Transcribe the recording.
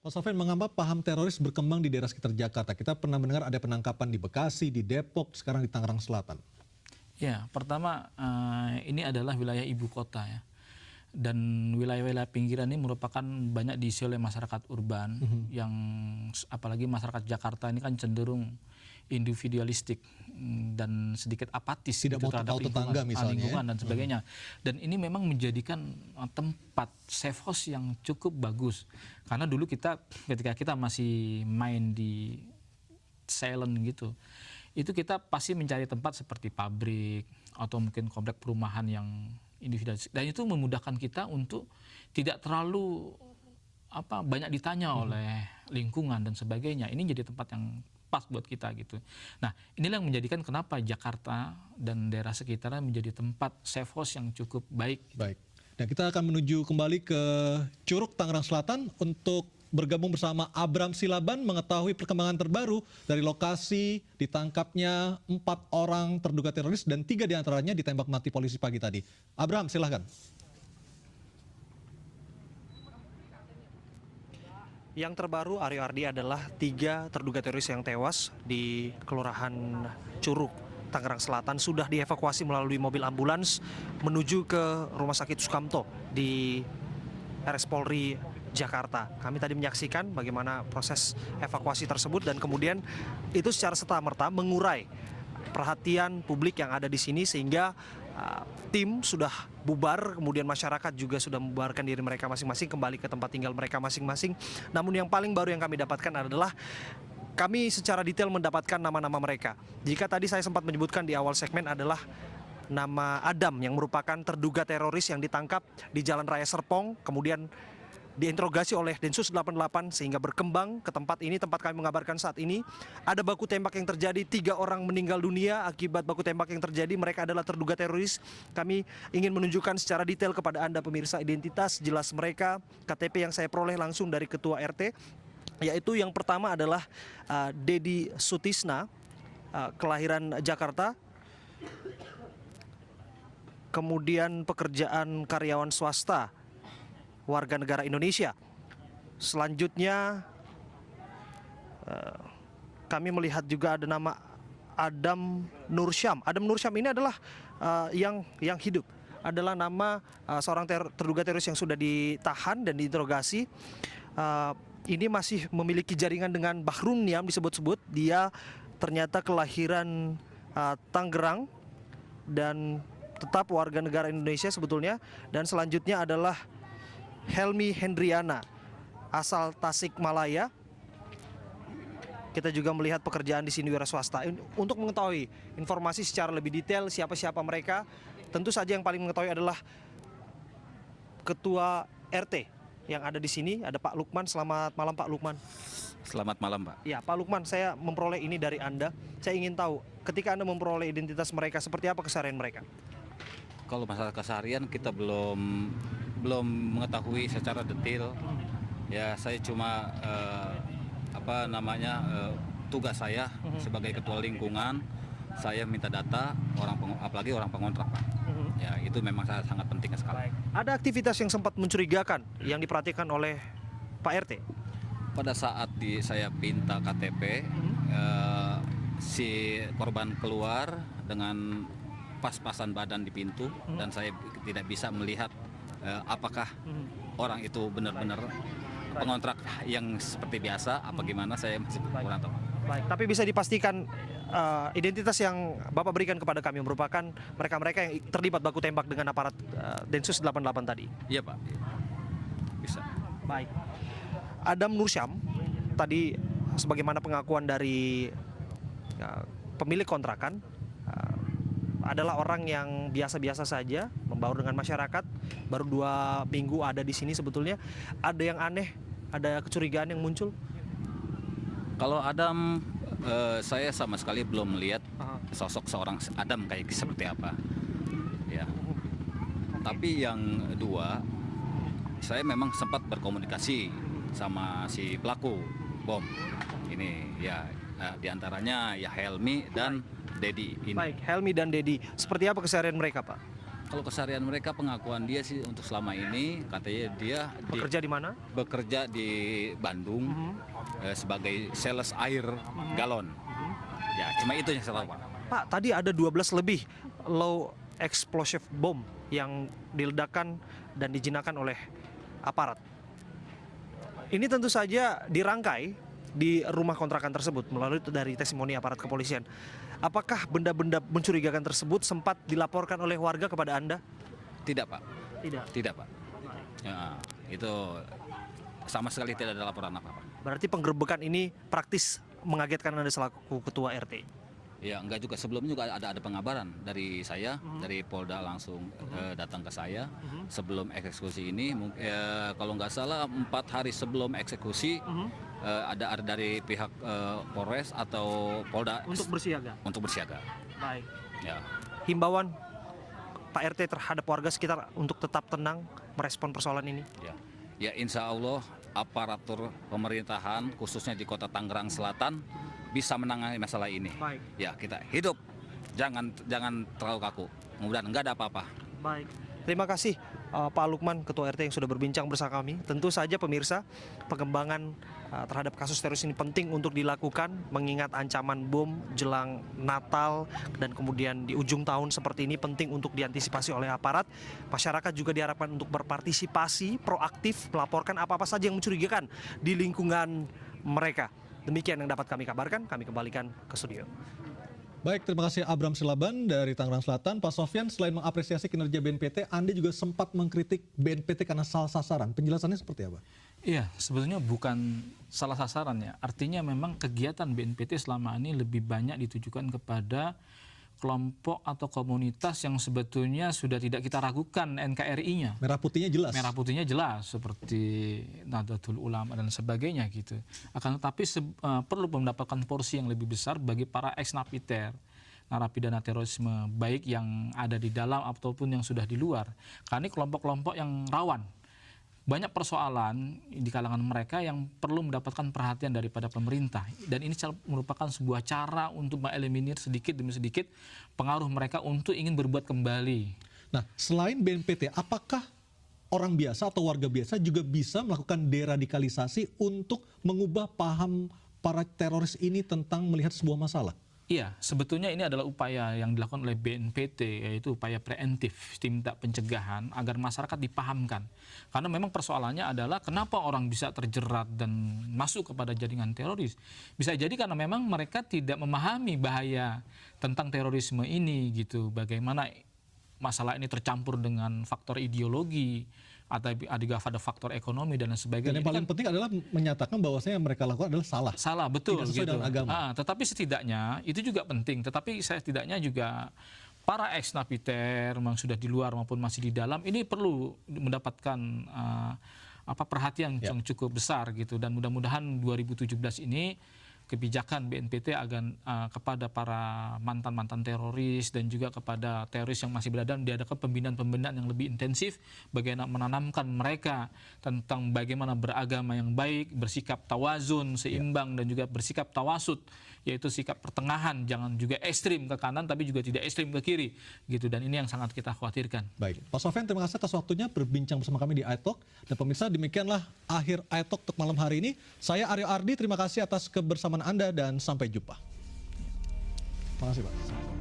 Pak Sofyan, mengapa paham teroris berkembang di daerah sekitar Jakarta? Kita pernah mendengar ada penangkapan di Bekasi, di Depok, sekarang di Tangerang Selatan. Ya, pertama ini adalah wilayah ibu kota ya. Dan wilayah-wilayah pinggiran ini merupakan banyak diisi oleh masyarakat urban yang apalagi masyarakat Jakarta ini kan cenderung individualistik dan sedikit apatis Tidak mau tahu tetangga misalnya, lingkungan dan sebagainya. Dan ini memang menjadikan tempat safe house yang cukup bagus. Karena dulu ketika kita masih main di silent gitu, itu kita pasti mencari tempat seperti pabrik atau mungkin komplek perumahan yang individualis, dan itu memudahkan kita untuk tidak terlalu banyak ditanya oleh lingkungan dan sebagainya. Ini jadi tempat yang pas buat kita gitu. Nah, inilah yang menjadikan kenapa Jakarta dan daerah sekitarnya menjadi tempat safe house yang cukup baik. Baik. Dan kita akan menuju kembali ke Curug, Tangerang Selatan untuk bergabung bersama Abram Silaban mengetahui perkembangan terbaru dari lokasi ditangkapnya 4 orang terduga teroris dan 3 diantaranya ditembak mati polisi pagi tadi. Abram, silahkan. Yang terbaru, Aryo Ardi, adalah 3 terduga teroris yang tewas di Kelurahan Curug, Tangerang Selatan sudah dievakuasi melalui mobil ambulans menuju ke Rumah Sakit Sukamto di RS Polri Jakarta. Kami tadi menyaksikan bagaimana proses evakuasi tersebut dan kemudian itu secara serta-merta mengurai perhatian publik yang ada di sini sehingga tim sudah bubar, kemudian masyarakat juga sudah membubarkan diri mereka masing-masing kembali ke tempat tinggal mereka masing-masing. Namun yang paling baru yang kami dapatkan adalah kami secara detail mendapatkan nama-nama mereka. Jika tadi saya sempat menyebutkan di awal segmen adalah nama Adam yang merupakan terduga teroris yang ditangkap di Jalan Raya Serpong, kemudian diinterogasi oleh Densus 88 sehingga berkembang ke tempat ini. Tempat kami mengabarkan saat ini ada baku tembak yang terjadi, 3 orang meninggal dunia akibat baku tembak yang terjadi. Mereka adalah terduga teroris. Kami ingin menunjukkan secara detail kepada Anda pemirsa identitas jelas mereka, KTP yang saya peroleh langsung dari Ketua RT, yaitu yang pertama adalah Dedi Sutisna, kelahiran Jakarta, kemudian pekerjaan karyawan swasta, warga negara Indonesia. Selanjutnya kami melihat juga ada nama Adam Nursyam. Adam Nursyam ini adalah yang hidup, adalah nama seorang terduga teroris yang sudah ditahan dan diinterogasi. Ini masih memiliki jaringan dengan Bahrun Niam disebut-sebut. Dia ternyata kelahiran Tangerang dan tetap warga negara Indonesia sebetulnya. Dan selanjutnya adalah Helmi Hendriana, asal Tasikmalaya. Kita juga melihat pekerjaan di sini wira swasta. Untuk mengetahui informasi secara lebih detail siapa-siapa mereka, tentu saja yang paling mengetahui adalah Ketua RT yang ada di sini, ada Pak Lukman. Selamat malam Pak Lukman. Selamat malam Pak. Ya Pak Lukman, saya memperoleh ini dari Anda. Saya ingin tahu ketika Anda memperoleh identitas mereka, seperti apa keseharian mereka? Kalau masalah keseharian kita belum mengetahui secara detail. Ya saya cuma tugas saya sebagai ketua lingkungan, saya minta data apalagi orang pengontrak Pak. Ya itu memang sangat penting sekali. Ada aktivitas yang sempat mencurigakan yang diperhatikan oleh Pak RT? Pada saat saya pinta KTP, si korban keluar dengan pas-pasan badan di pintu dan saya tidak bisa melihat apakah orang itu benar-benar pengontrak yang seperti biasa apa gimana, saya masih kurang tahu. Baik, tapi bisa dipastikan identitas yang Bapak berikan kepada kami merupakan mereka-mereka yang terlibat baku tembak dengan aparat Densus 88 tadi? Iya Pak, bisa. Baik. Adam Nursyam tadi sebagaimana pengakuan dari pemilik kontrakan, adalah orang yang biasa-biasa saja, membaur dengan masyarakat, baru 2 minggu ada di sini sebetulnya. Ada yang aneh, ada kecurigaan yang muncul? Kalau Adam, saya sama sekali belum melihat sosok seorang Adam kayak seperti apa. Ya. Tapi yang 2, saya memang sempat berkomunikasi sama si pelaku bom ini ya, diantaranya ya Helmi dan Dedi ini. Baik, Helmi dan Dedi. Seperti apa keseharian mereka Pak? Kalau keseharian mereka, pengakuan dia sih untuk selama ini katanya dia Bekerja di mana? bekerja di Bandung sebagai sales air galon. Ya, cuma itu yang saya tahu, Pak. Pak, tadi ada 12 lebih low explosive bomb yang diledakkan dan dijinakkan oleh aparat. Ini tentu saja dirangkai di rumah kontrakan tersebut melalui dari testimoni aparat kepolisian. Apakah benda-benda mencurigakan tersebut sempat dilaporkan oleh warga kepada Anda? Tidak, Pak. Tidak. Tidak, Pak. Ya, itu sama sekali tidak ada laporan apa-apa. Berarti penggerebekan ini praktis mengagetkan Anda selaku ketua RT. Ya, enggak juga, sebelumnya juga ada pengabaran dari saya, dari Polda langsung datang ke saya sebelum eksekusi ini. Kalau nggak salah 4 hari sebelum eksekusi ada dari pihak Polres atau Polda Untuk bersiaga. untuk bersiaga. Baik. Ya, Himbauan Pak RT terhadap warga sekitar untuk tetap tenang merespon persoalan ini. ya, ya, insya Allah aparatur pemerintahan khususnya di Kota Tangerang Selatan bisa menangani masalah ini. Baik. Ya, kita hidup, jangan terlalu kaku. Mudah-mudahan nggak ada apa-apa. Baik. Terima kasih Pak Lukman, Ketua RT yang sudah berbincang bersama kami. Tentu saja pemirsa, pengembangan terhadap kasus teroris ini penting untuk dilakukan mengingat ancaman bom jelang Natal dan kemudian di ujung tahun seperti ini penting untuk diantisipasi oleh aparat. Masyarakat juga diharapkan untuk berpartisipasi, proaktif, melaporkan apa-apa saja yang mencurigakan di lingkungan mereka. Demikian yang dapat kami kabarkan, kami kembalikan ke studio. Baik, terima kasih Abram Silaban dari Tangerang Selatan. Pak Sofyan, selain mengapresiasi kinerja BNPT, Anda juga sempat mengkritik BNPT karena salah sasaran. Penjelasannya seperti apa? Iya, sebetulnya bukan salah sasaran ya. Artinya memang kegiatan BNPT selama ini lebih banyak ditujukan kepada kelompok atau komunitas yang sebetulnya sudah tidak kita ragukan NKRI-nya. Merah putihnya jelas. Merah putihnya jelas seperti Nahdlatul Ulama dan sebagainya gitu. Akan tetapi perlu mendapatkan porsi yang lebih besar bagi para ex-napiter, narapidana terorisme baik yang ada di dalam ataupun yang sudah di luar. Karena ini kelompok-kelompok yang rawan. Banyak persoalan di kalangan mereka yang perlu mendapatkan perhatian daripada pemerintah. Dan ini merupakan sebuah cara untuk mengeliminir sedikit demi sedikit pengaruh mereka untuk ingin berbuat kembali. Nah, selain BNPT, apakah orang biasa atau warga biasa juga bisa melakukan deradikalisasi untuk mengubah paham para teroris ini tentang melihat sebuah masalah? Iya, sebetulnya ini adalah upaya yang dilakukan oleh BNPT, yaitu upaya preventif, tindak pencegahan, agar masyarakat dipahamkan. Karena memang persoalannya adalah kenapa orang bisa terjerat dan masuk kepada jaringan teroris. Bisa jadi karena memang mereka tidak memahami bahaya tentang terorisme ini, gitu. Bagaimana masalah ini tercampur dengan faktor ideologi, atau juga ada faktor ekonomi dan lain sebagainya. Dan yang paling penting adalah menyatakan bahwasanya yang mereka lakukan adalah salah. Salah, betul. Tidak sesuai gitu. dengan agama. Tetapi setidaknya, itu juga penting. Tetapi setidaknya juga para ex-napiter yang sudah di luar maupun masih di dalam, ini perlu mendapatkan perhatian yang cukup besar gitu. Dan mudah-mudahan 2017 ini kebijakan BNPT agar kepada para mantan-mantan teroris dan juga kepada teroris yang masih berada diadakan pembinaan-pembinaan yang lebih intensif, bagaimana menanamkan mereka tentang bagaimana beragama yang baik, bersikap tawazun, seimbang, dan juga bersikap tawasud, yaitu sikap pertengahan, jangan juga ekstrim ke kanan tapi juga tidak ekstrim ke kiri gitu. Dan ini yang sangat kita khawatirkan. Baik, Pak Sofyan, terima kasih atas waktunya berbincang bersama kami di iTalk. Dan pemirsa, demikianlah akhir iTalk untuk malam hari ini. Saya Aryo Ardi, terima kasih atas kebersamaan Anda dan sampai jumpa. Terima kasih, Pak.